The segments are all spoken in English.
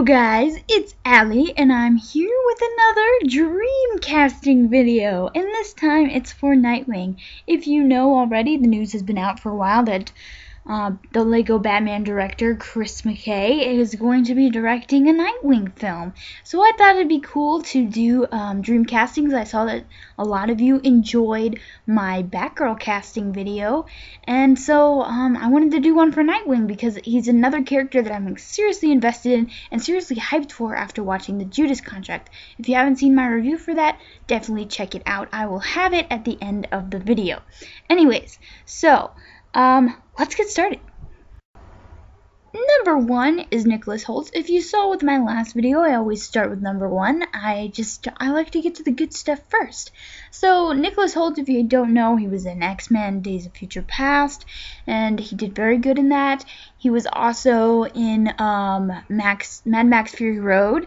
guys, it's Allie, and I'm here with another dream casting video, and this time it's for Nightwing. If you know already, the news has been out for a while that the Lego Batman director, Chris McKay, is going to be directing a Nightwing film. So I thought it'd be cool to do dream castings. I saw that a lot of you enjoyed my Batgirl casting video, and so I wanted to do one for Nightwing because he's another character that I'm seriously invested in and seriously hyped for after watching the Judas Contract. If you haven't seen my review for that, definitely check it out. I will have it at the end of the video. Anyways, so let's get started. Number 1 is Nicholas Hoult. If you saw with my last video, I always start with number 1. I like to get to the good stuff first. So Nicholas Hoult, if you don't know, he was in X-Men Days of Future Past, and he did very good in that. He was also in Mad Max Fury Road.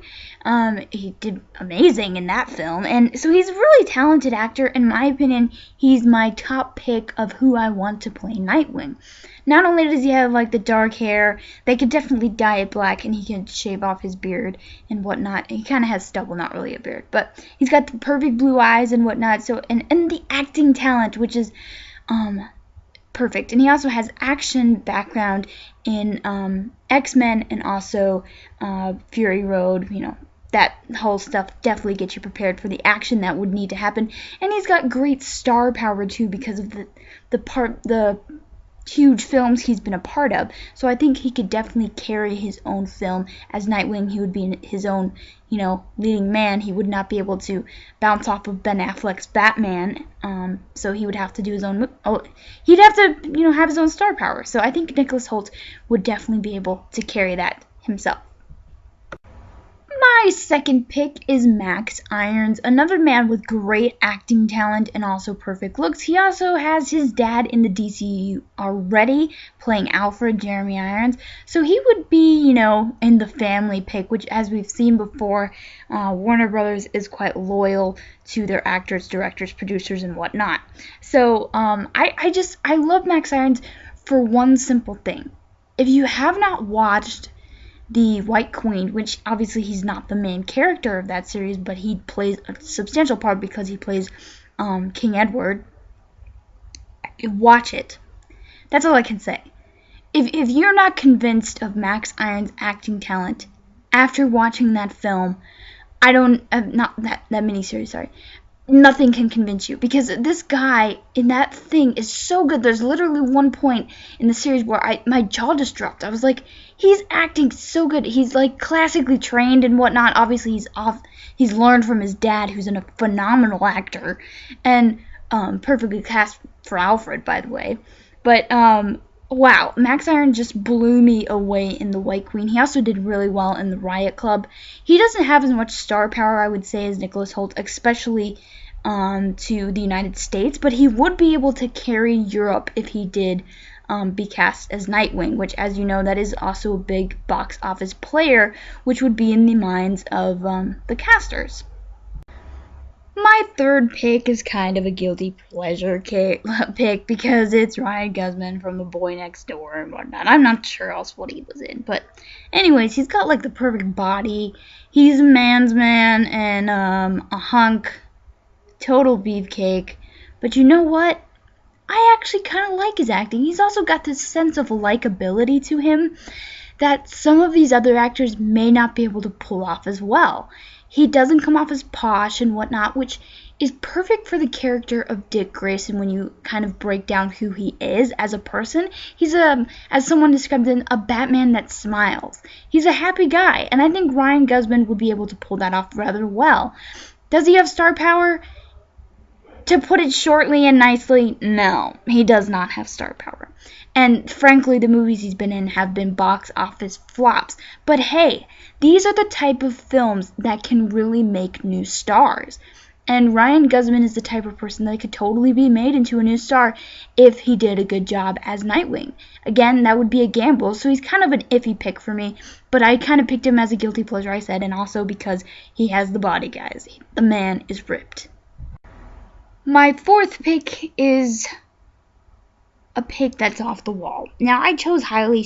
He did amazing in that film, and so he's a really talented actor. In my opinion, he's my top pick of who I want to play Nightwing. Not only does he have like the dark hair, they could definitely dye it black, and he can shave off his beard and whatnot. He kind of has stubble, not really a beard, but he's got the perfect blue eyes and whatnot. So and the acting talent, which is perfect. And he also has action background in X-Men and also Fury Road. You know, that whole stuff definitely gets you prepared for the action that would need to happen. And he's got great star power too because of the huge films he's been a part of. So I think he could definitely carry his own film as Nightwing. He would be his own, leading man. He would not be able to bounce off of Ben Affleck's Batman. So he would have to do his own. He'd have to, have his own star power. So I think Nicholas Hoult would definitely be able to carry that himself. My second pick is Max Irons, another man with great acting talent and also perfect looks. He also has his dad in the DCU already, playing Alfred, Jeremy Irons. So he would be, in the family pick, which, as we've seen before, Warner Brothers is quite loyal to their actors, directors, producers, and whatnot. So I love Max Irons for one simple thing. If you have not watched The White Queen, which obviously he's not the main character of that series, but he plays a substantial part because he plays King Edward. Watch it. That's all I can say. If you're not convinced of Max Irons' acting talent after watching that film, not that miniseries, sorry. Nothing can convince you, because this guy in that thing is so good. There's literally one point in the series where my jaw just dropped. I was like, he's acting so good. He's like classically trained and whatnot. Obviously he's learned from his dad, who's a phenomenal actor, and perfectly cast for Alfred, by the way. But wow, Max Irons just blew me away in The White Queen. He also did really well in The Riot Club. He doesn't have as much star power, I would say, as Nicholas Hoult, especially to the United States, but he would be able to carry Europe if he did be cast as Nightwing, which, as you know, that is also a big box office player, which would be in the minds of the casters. My third pick is kind of a guilty pleasure pick because it's Ryan Gosling from The Boy Next Door and whatnot. I'm not sure else what he was in, but anyways, he's got like the perfect body. He's a man's man and a hunk, total beefcake. But you know what? I actually kind of like his acting. He's also got this sense of likability to him that some of these other actors may not be able to pull off as well. He doesn't come off as posh and whatnot, which is perfect for the character of Dick Grayson when you kind of break down who he is as a person. He's as someone described it, a Batman that smiles. He's a happy guy, and I think Ryan Gosling would be able to pull that off rather well. Does he have star power? To put it shortly and nicely, no, he does not have star power. And frankly, the movies he's been in have been box office flops. But hey, these are the type of films that can really make new stars. And Ryan Gosling is the type of person that could totally be made into a new star if he did a good job as Nightwing. Again, that would be a gamble, so he's kind of an iffy pick for me. But I kind of picked him as a guilty pleasure, I said, and also because he has the body, guys. The man is ripped. My fourth pick is a pick that's off the wall. Now, I chose Haley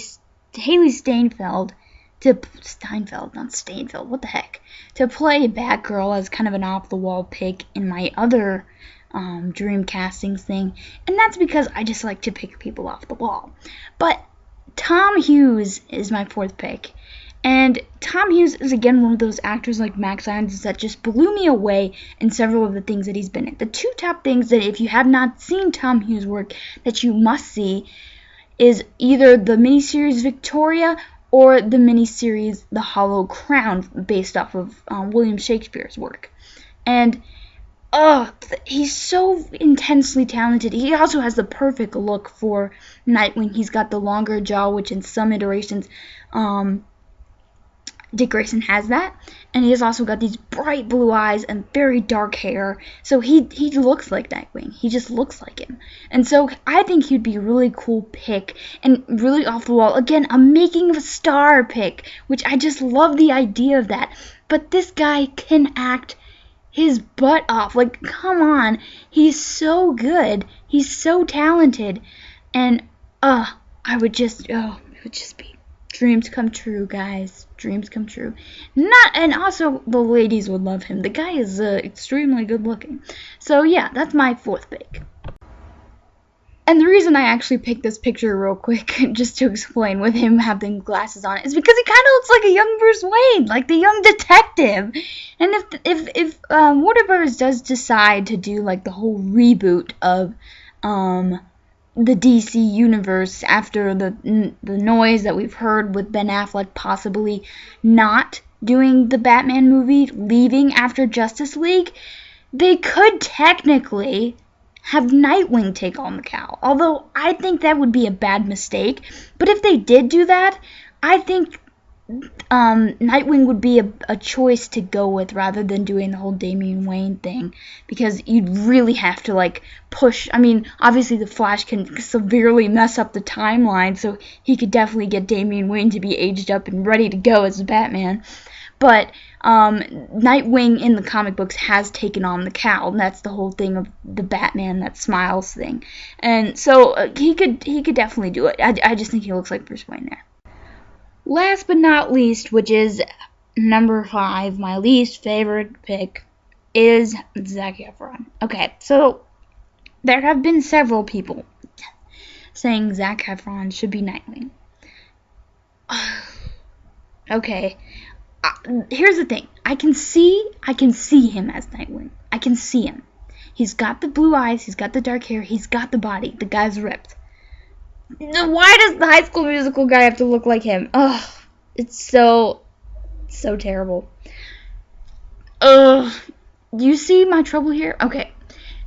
Steinfeld Steinfeld, not Stainfeld, what the heck, to play Batgirl as kind of an off-the-wall pick in my other dream castings thing, and that's because I just like to pick people off the wall. But Tom Hughes is my fourth pick, and Tom Hughes is again one of those actors like Max Irons that just blew me away in several of the things that he's been in. The two top things that if you have not seen Tom Hughes' work that you must see is either the miniseries Victoria or the miniseries The Hollow Crown, based off of William Shakespeare's work. And he's so intensely talented. He also has the perfect look for Nightwing. He's got the longer jaw, which in some iterations Dick Grayson has that, and he has also got these bright blue eyes and very dark hair, so he looks like Nightwing. He just looks like him. And so I think he'd be a really cool pick and really off the wall. Again, a making of a star pick, which I just love the idea of that. But this guy can act his butt off. Like, come on. He's so good. He's so talented. And it would just be dreams come true, guys. Dreams come true. And also the ladies would love him. The guy is extremely good looking. So yeah, that's my fourth pick. And the reason I actually picked this picture real quick, just to explain, with him having glasses on, is because he kind of looks like a young Bruce Wayne, like the young detective. And if Warner Brothers does decide to do like the whole reboot of the DC universe after the noise that we've heard with Ben Affleck possibly not doing the Batman movie, leaving after Justice League, they could technically have Nightwing take on the cowl. Although I think that would be a bad mistake. But if they did do that, I think Nightwing would be a choice to go with rather than doing the whole Damian Wayne thing, because you'd really have to like push. I mean, obviously the Flash can severely mess up the timeline, so he could definitely get Damian Wayne to be aged up and ready to go as Batman. But Nightwing in the comic books has taken on the cowl, and that's the whole thing of the Batman that smiles thing. And so he could definitely do it. I just think he looks like Bruce Wayne there. Last but not least, which is number 5, my least favorite pick, is Zac Efron. Okay, so there have been several people saying Zac Efron should be Nightwing. Okay, here's the thing. I can see him as Nightwing. I can see him. He's got the blue eyes, he's got the dark hair, he's got the body. The guy's ripped. Why does the High School Musical guy have to look like him? Ugh, it's so terrible. You see my trouble here? Okay,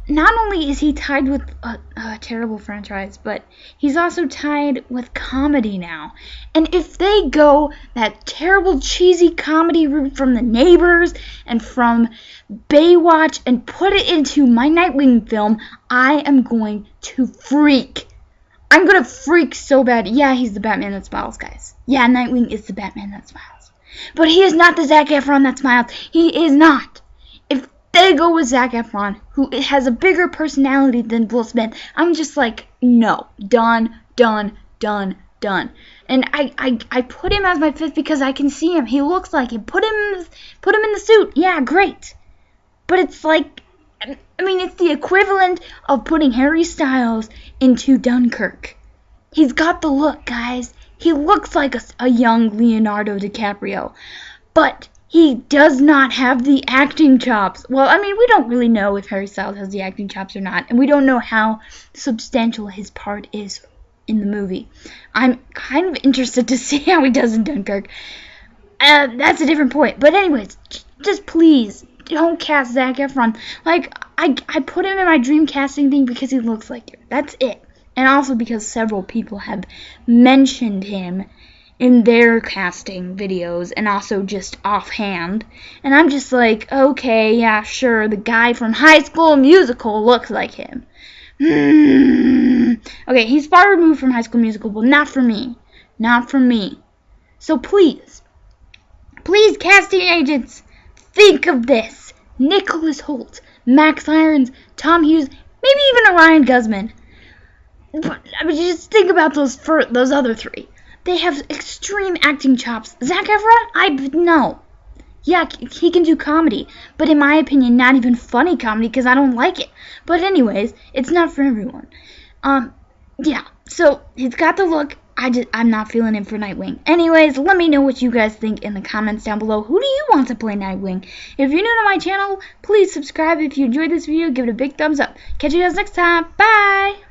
not only is he tied with a terrible franchise, but he's also tied with comedy now. And if they go that terrible cheesy comedy route from The Neighbors and from Baywatch and put it into my Nightwing film, I am going to freak. I'm gonna freak so bad. Yeah, he's the Batman that smiles, guys. Yeah, Nightwing is the Batman that smiles. But he is not the Zac Efron that smiles. He is not. If they go with Zac Efron, who has a bigger personality than Will Smith, I'm just like, no. Done. And I put him as my 5th because I can see him. He looks like him. Put him in the suit. Yeah, great. But it's like, I mean, it's the equivalent of putting Harry Styles into Dunkirk. He's got the look, guys. He looks like a young Leonardo DiCaprio. But he does not have the acting chops. Well, I mean, we don't really know if Harry Styles has the acting chops or not. And we don't know how substantial his part is in the movie. I'm kind of interested to see how he does in Dunkirk. That's a different point. But anyways, just please don't cast Zac Efron. Like, I put him in my dream casting thing because he looks like him. That's it. And also because several people have mentioned him in their casting videos and also just offhand. And I'm just like, okay, yeah, sure, the guy from High School Musical looks like him. Okay, he's far removed from High School Musical, but not for me. Not for me. So please, casting agents, think of this. Nicholas Hoult, Max Irons, Tom Hughes, maybe even a Ryan Guzman. But I mean, just think about those other 3. They have extreme acting chops. Zac Efron, no. Yeah, he can do comedy, but in my opinion, not even funny comedy because I don't like it. But anyways, it's not for everyone. Yeah. So he's got the look. I'm not feeling it for Nightwing. Anyways, let me know what you guys think in the comments down below. Who do you want to play Nightwing? If you're new to my channel, please subscribe. If you enjoyed this video, give it a big thumbs up. Catch you guys next time. Bye.